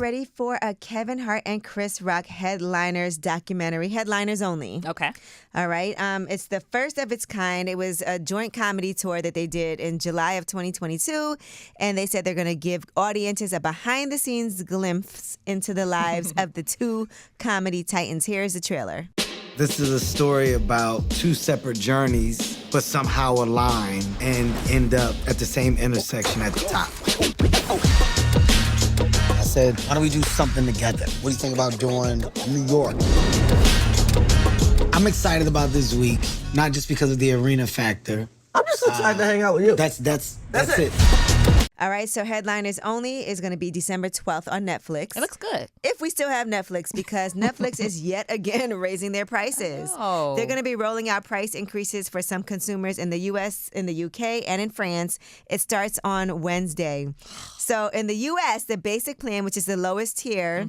ready for a Kevin Hart and Chris Rock Headliners documentary. Headliners only. Okay. All right. It's the first of its kind. It was a joint comedy tour that they did in July of 2022. And they said they're going to give audiences a behind-the-scenes glimpse into the lives of the two comedy titans. Here's the trailer. This is a story about two separate journeys, but somehow align and end up at the same intersection at the top. I said, why don't we do something together? What do you think about doing New York? I'm excited about this week, not just because of the arena factor. I'm just excited to hang out with you. That's it. All right, so Headliners Only is going to be December 12th on Netflix. It looks good. If we still have Netflix, because Netflix is yet again raising their prices. Oh. They're going to be rolling out price increases for some consumers in the U.S., in the U.K., and in France. It starts on Wednesday. So in the U.S., the basic plan, which is the lowest tier,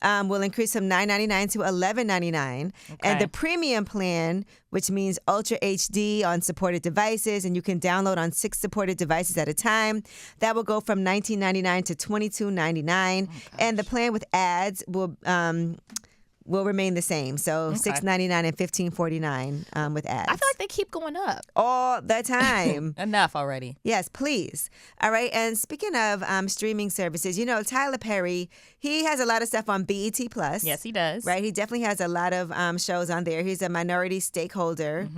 will increase from $9.99 to $11.99. Okay. And the premium plan, which means Ultra HD on supported devices, and you can download on 6 supported devices at a time, that will go from $19.99 to $22.99. And the plan with ads will remain the same. So $6.99 and $15.49 with ads. I feel like they keep going up. All the time. Enough already. Yes, please. All right. And speaking of streaming services, you know, Tyler Perry, he has a lot of stuff on BET Plus. Yes, he does. Right. He definitely has a lot of shows on there. He's a minority stakeholder.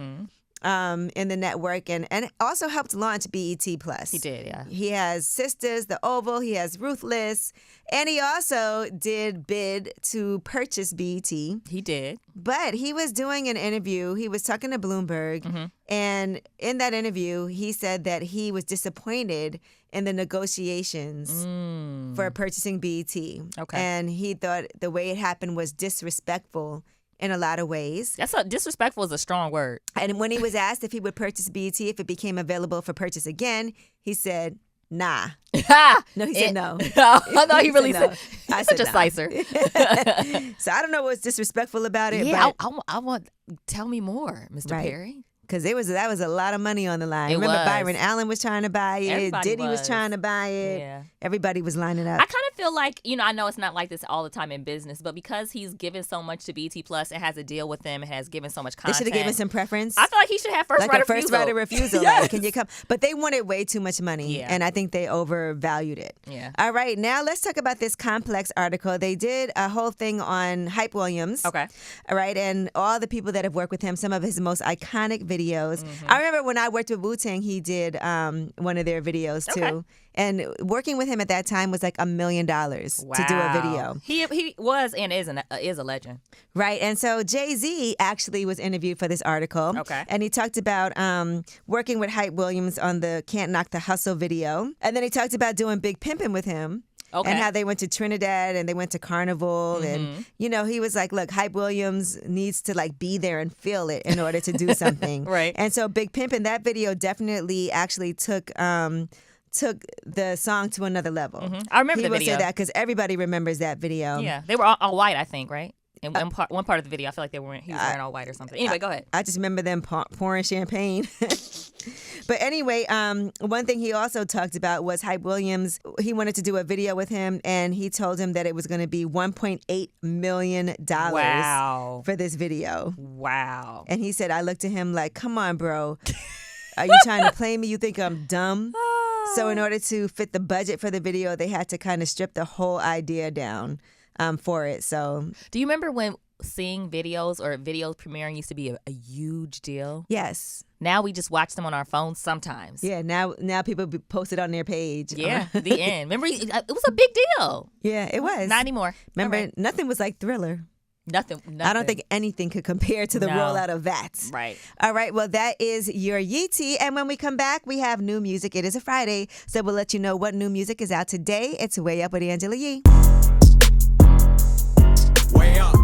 In the network and also helped launch BET Plus. He did, yeah. He has Sisters, The Oval, he has Ruthless, and he also did bid to purchase BET. He did. But he was doing an interview, he was talking to Bloomberg, and in that interview, he said that he was disappointed in the negotiations for purchasing BET. Okay. And he thought the way it happened was disrespectful in a lot of ways. Disrespectful is a strong word. And when he was asked if he would purchase BET if it became available for purchase again, he said, nah. No, he said no. I thought he really no. said, I such said a no. slicer. So I don't know what's disrespectful about it. Yeah, but I want, tell me more, Mr. Right. Perry. because that was a lot of money on the line. It Remember was. Byron Allen was trying to buy it. Everybody Diddy was was. trying to buy it. Yeah. Everybody was lining up. I kind of feel like, I know it's not like this all the time in business, but because he's given so much to BT Plus and has a deal with them and has given so much They content. should have given some preference. I feel like he should have first right of refusal. First right of refusal. Yes. Like, can you come? But they wanted way too much money, Yeah. and I think they overvalued it. Yeah. All right, now let's talk about this Complex article. They did a whole thing on Hype Williams. Okay. All right, and all the people that have worked with him, some of his most iconic videos. I remember when I worked with Wu-Tang, he did one of their videos too. Okay. And working with him at that time was like $1 million to do a video. He was and is a legend. Right. And so Jay-Z actually was interviewed for this article. Okay. And he talked about working with Hype Williams on the Can't Knock the Hustle video. And then he talked about doing Big Pimpin' with him. Okay. And how they went to Trinidad and they went to Carnival. And, he was like, look, Hype Williams needs to like be there and feel it in order to do something. Right. And so Big Pimpin', that video definitely actually took the song to another level. I remember he the video. He will say that because everybody remembers that video. Yeah. They were all white, I think, right? In one part of the video, I feel like he was wearing all white or something. Anyway, go ahead. I just remember them pouring champagne. But anyway, one thing he also talked about was Hype Williams. He wanted to do a video with him, and he told him that it was going to be $1.8 million Wow. for this video. Wow. And he said, I looked at him like, come on, bro. Are you trying to play me? You think I'm dumb? So in order to fit the budget for the video, they had to kind of strip the whole idea down for it. So Do you remember when seeing videos or videos premiering used to be a huge deal? yes. Now we just watch them on our phones sometimes. Yeah, now people post it on their page. Yeah, the end. Remember, it was a big deal. Yeah, it was. Not anymore. Remember, All right. nothing was like Thriller. Nothing. I don't think anything could compare to the No. rollout of that. Right. All right, well, that is your Yeetie. And when we come back, we have new music. It is a Friday, so we'll let you know what new music is out today. It's Way Up with Angela Yee. Way up.